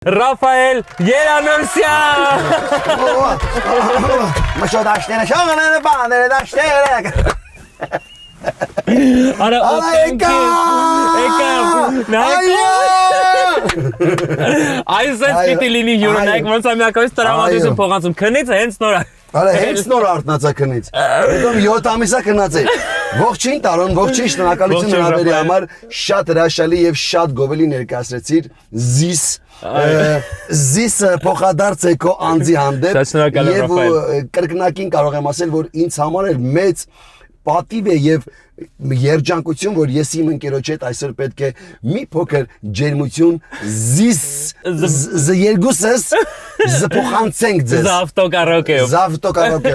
Ռաֆայել Երանորսյան։ Մշո դաշտերը շողները բաները դաշտերը։ Արա Այսպես պիտի լինի յուրոնայք, ոնց է միակայից տրամադրություն փողանցում, քնից հենց նորա։ Արա հենց նոր արտնացա քնից։ Հետո 7 ամիսա քնած էի։ Ողջին տարոն, ողջին շնորհակալություն հրավերի համար, շատ հրաշալի եւ շատ գովելի ներկայացրեցիր զիս փոխադարձ է քո անձի հանդեպ եւ կրկնակին կարող եմ ասել, որ ինձ համար էլ մեծ պատիվ է եւ երջանկություն, որ ես իմ ընկերոջ հետ այսօր պետք է մի փոքր ջերմություն երկուսս զփոխանցենք ձեզ։ Զավտոկարոկե։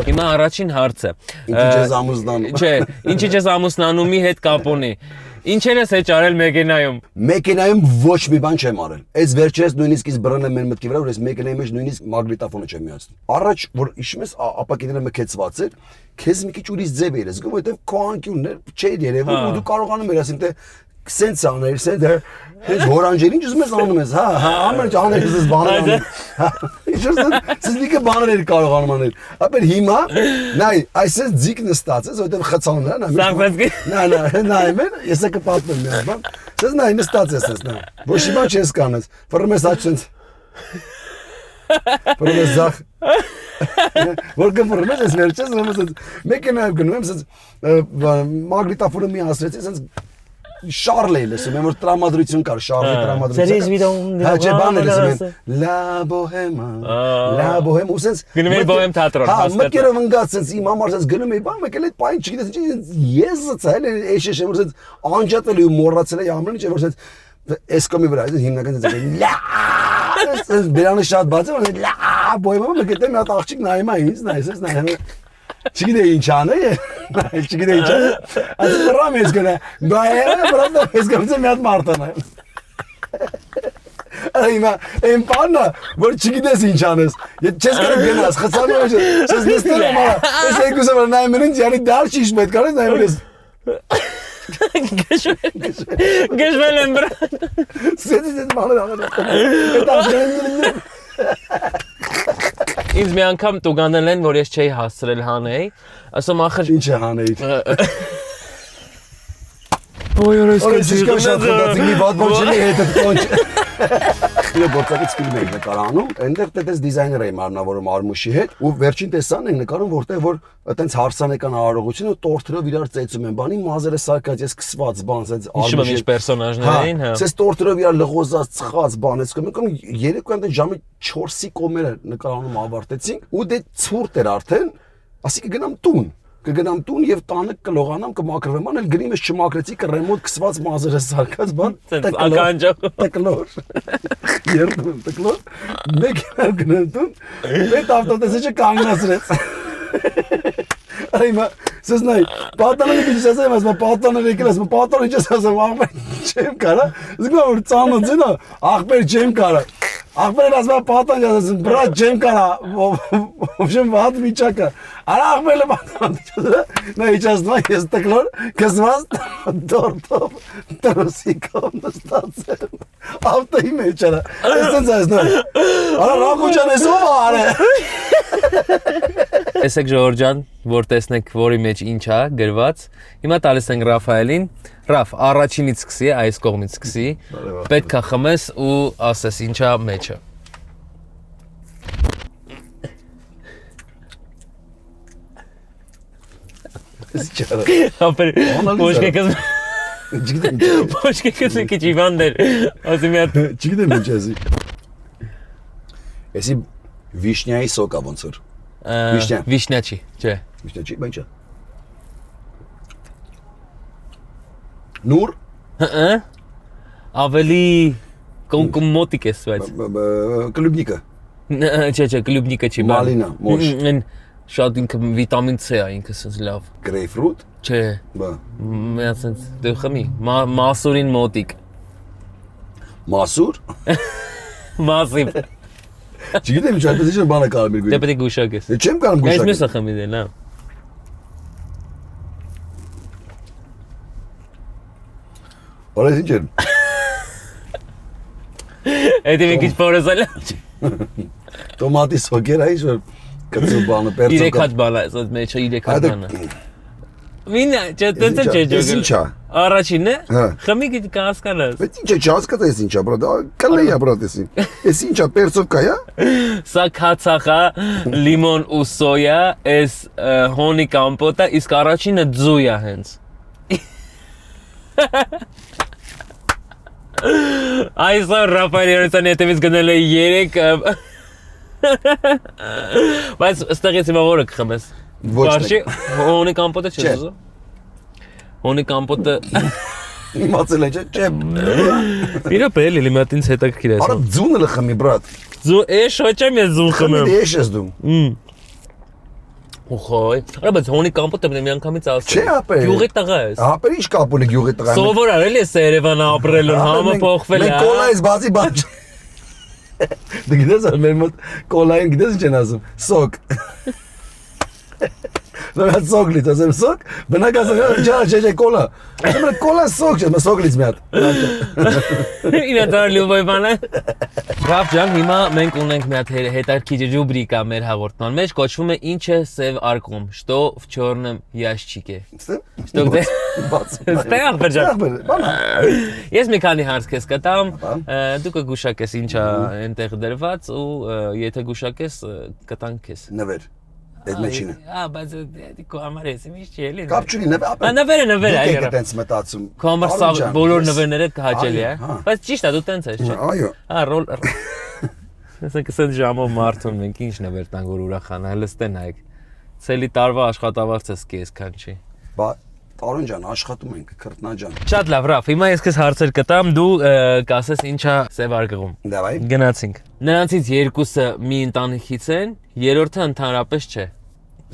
Հիմա առաջին հարցը։ Ինչի՞ ես ամուսնանում։ Չէ, ինչի՞ ես ամուսնանումի հետ կապ ունի։ Ինչեր ես հեչ արել մեքենայում։ Մեքենայում ոչ մի բան չեմ արել։ Այս վերջերս նույնիսկ ես բռնել եմ մտքի վրա, որ ես մեքենայի մեջ նույնիսկ մագնիտոֆոնը չեմ միացնում։ Առաջ որ հիշում ես ապակիները մքեցված էր, քեզ մի քիչ ուրիշ ձև էր, զգում որտեվ քո անկյունն էր, չէր երևում ու դու կարողանում ես ասել թե սենց անել, սենց հենց հորանջեր ինչ ուզում ես անում ես, հա, ամեն ինչ անել ես բաներ անում։ Ինչպես ես լիքը բաներ կարողանում անել։ Ապա հիմա նայ, այսպես ձիգ նստած ես, որտեվ խցանում է, նայ, ես կպատմեմ մի բան։ Ես նայ նստած ես, նայ։ Ոչ մի բան չես կանես։ Ֆռում ես աչքից։ Ֆռում ես զախ։ Որ կմռում ես վերջես, մեքենայով գնում եմ, ասես մագնիտոֆոնը մի ասրեցի, ասես շարլ էի լսում, որ տրամադրություն կար, շարժի տրամադրություն։ Սերիս վիդեոն հա չէ բան էր ասում, լա բոհեմա, ուսենց գնում էի բոհեմ թատրոն, հա, մտքերով ընկած sense իմ համար sense գնում էի, բան մեկել այդ պայն չգիտես ինչ, ես զցել էշեշ որ sense անջատել ու մոռացել էի ամեն ինչ, որ sense էսկոմի վրա, հիմնական sense լա, բերանը շատ բաց է, որ լա բոհեմա մեկել մի հատ աղջիկ նայում է ինձ, նայես նայում Չգիտեի ինչ անել, չգիտեի ինչ անել, ասես բռամ ես գնա, բռամ ես գնա մի հատ մարդան է։ Այմա, այն բանը, որ չգիտես ինչ անես, չես կարող գնաս, խցանում ես, ես նստել եմ արա, ես երկուսը որ նայում են ինձ, յանի դար ճիշտ պետք արես, նայում ես։ Գժվել եմ բրան։ Սեդից ես բանը դաղել եմ։ Ինձ մի անգամ տուգանել են, որ ես չէի հասցրել հանեի, ասում ախր… Ինչ է հանեիր։ Ոյ օրես կսիրկա շատ խնդացիկ մի բատբոն չլի հետըտ կոնչ։ Իո գործակից կիլմ ենք նկարանում, այնտեղ տետես դիզայներ էի մարմնավորում Արմուշի հետ ու վերջին տեսան ենք նկարում, որտեղ որ այտենց հարսանեկան արարողությունը տորթերով իրար ծեծում են, բանի մազերը սարկած, ես քսված բան, ասած Արմուշի ինչ պերսոնաժներ էին, հա։ Ասես տորթերով իրար լղոզած, ծխած բան, ես կոմ երեկոյան դե ժամի 4-ի կոմերը նկարանում ավարտեցինք ու դե ցուրտ էր արդեն, ասի կգնամ տուն։ Կգնամ տուն եւ տանը կլողանամ կմաքրվեմ, անել գրիմ ես չմաքրեցի կռեմոտ քսված մազերը սարկած բան, տկլոր։ Երբ տկլոր, մեքենա գնամ տուն, այդ ավտոտեսիչը կանգնացրեց։ Այմա, սեսնայ, պատանը մի քիչ ասեմ, ասում պատանը եկել, ասում պատանը ինչ ասում, ախպեր չեմ կարա, զգում որ ծանոթ ձենա, ախպեր չեմ կարա։ Ախպերն ասում պատան ասում, բրատ չեմ կարա, ոբշեմ վատ վիճակը։ Արա ախպերը պատան, նա իջասնում ես տկլոր, կզված դորտով, տրոսիկով նստած եմ, ավտոյի մեջ արա, ես տենց ասնում, արա ռախուջան ես ով արե։ Տեսեք Ժողոր ջան, որ տեսնեք որի մեջ ինչ է գրված, հիմա տալիս ենք Ռաֆայելին, Ռաֆ, առաջինից սկսի, այս կողմից սկսի, պետք է խմես ու ասես ինչ է մեջը։ Ապեր, ոչկեկս մի քիչ իվան դեր, ասի մի հատ։ Չգիտեմ ինչ ասի։ Էսի վիշնյայի սոկա ոնց որ։ Վիշնյա չի, չէ։ Վիշնյա չի, բան չէ։ Նուր։ Ավելի կոմոտիկ ես բայց։ Կլուբնիկը։ Չէ, կլուբնիկը չի։ Մալինա, մոշ։ Շատ ինքը վիտամին C է ինքը սենց լավ։ Գրեյֆրուտ։ Չէ։ Բա։ Մի հատ սենց դու խմի, մասուրին մոտիկ։ Մասուր։ Մասիվ։ Չգիտեմ ինչ այդպես ինչ բանը կարամ իր գույն։ Դե պետք է գուշակես։ Չեմ կարող գուշակել։ Այս մեսը խմի դե լավ։ Օրես ինչ էր։ Էդի մի քիչ փորոսալ։ Տոմատի սոկեր այ որ կծու բանը պերծո։ 3 հատ բան է, ասած մեջը 3 հատ բան է։ Մինա, չտենց չէ Ես ինչա։ Առաջինն է։ Հա։ Խմի գիտ կհասկանաս։ Բայց ինչա չհասկացա ես ինչա, բրատ։ Կլեյա բրատ ես։ Ես ինչա պերծովկա է։ Սա քացախա, լիմոն ու սոյա, էս հոնի կամպոտը, իսկ առաջինը ձույ է հենց։ Այսօր Ռաֆայել Երոնցյանի հետևից գնել է 3 բայց ստեղից հիմա որը կխմես։ Ոչ Բարշի հոնի կամպոտը չես ուզում։ Հոնի կամպոտը Իմացել է չէ։ Իրա բելի լիմատինց հետաքրքիր է։ Արա ձունը լխմի բրատ։ Ձու շոչեմ ես ձու խմեմ։ Ես ես դու։ Ուխոյ։ Արա բայց հոնի կամպոտը մի անգամից ասել։ Չէ ապե։ Գյուղի տղա ես։ Ապե ինչ կապ ունի գյուղի տղան։ Սովոր արել ես Երևանը ապրելուն, համը փոխվել է։ Մենք կոլայից բացի բան։ Դու գիտես մեր մոտ կոլային գիտես ինչ են ասում։ Սոկ։ Նույն սոկ լից, ասեմ սոկ, բնակացան չէ կոլա։ Ասեմ կոլա սոկ չէ, սոկ լից մի հատ։ Ինատար լյուբոյ բանը։ Ռաֆ ջան, հիմա մենք ունենք մի հատ հետաքրքիր ռուբրիկա մեր հաղորդման մեջ, կոչվում է Ինչ է սև արկում, Что в чёрном ящике։ Что где? Ստեղ բերջան։ Ես մի քանի հարց քեզ կտամ, դու կգուշակես ինչա այնտեղ դրված ու եթե գուշակես կտանք քեզ։ Նվեր։ Այդ մեջինը։ բայց դիքո համար էս ինչ չի էլի։ Կապ չունի նվեր։ Նվերը այո։ Դուք եք տենց մտածում։ Քո համար սա բոլոր նվերները հաճելի է։ Բայց ճիշտ է, դու տենց ես, չէ՞։ Այո։ Ռոլ։ Ասենք ասած ժամով մարդուն մենք ինչ նվեր տանք որ ուրախանա, հələ ստե նայեք։ Ցելի տարվա աշխատավարձը սկի այսքան չի։ Բա Տարոն ջան, աշխատում ենք, քրտնա ջան։ Շատ լավ, Ռաֆ, հիմա ես քեզ հարցեր կտամ, դու կասես ինչա սև արկղում։ Դավայ։ Գնացինք։ Նրանցից երկուսը մի ընտանիքից են, երրորդը ընդհանրապես չէ։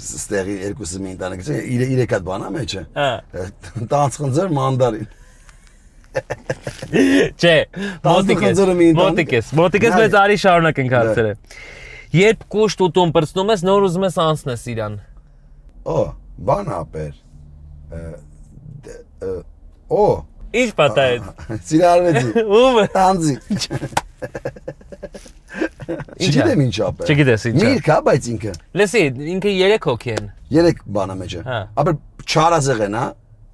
Ստեղի երկուսը մի ընտանիքից է, 3 հատ բան է մեջը։ Հա։ Տանց խնձոր մանդարին։ Չէ, խնձորը մի ընտանիք։ մոտիկ ես, բայց արի շարունակենք հարցերը։ Երբ կուշտ ուտում պրծնում ես, նոր ուզում ես անցնես իրան։ Օ, բան ապեր։ Օ, Ինչ պատահեց։ Սիրարվեցի։ Ում։ Տանձի։ Չգիտեմ ինչ ապեր։ Չգիտես ինչա։ Միրգ է, բայց ինքը։ Լսի, ինքը 3 հոգի են։ 3 բան է մեջը։ Հա։ Ապեր չարազեղ են, հա։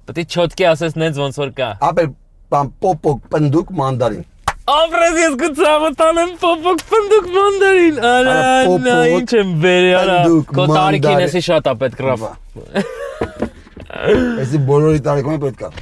Պետք է չոտկի ասես նենց ոնց որ կա։ Ապեր բան պոպոկ պնդուկ մանդարին։ Ապրես ես գծամը տանեմ պոպոկ պնդուկ մանդարին։ Արա, ինչ եմ բերի, արա։ Քո տարիքին էսի շատ է պետք Ռաֆ։ Էսի բոլորի տարիքում է պետք է։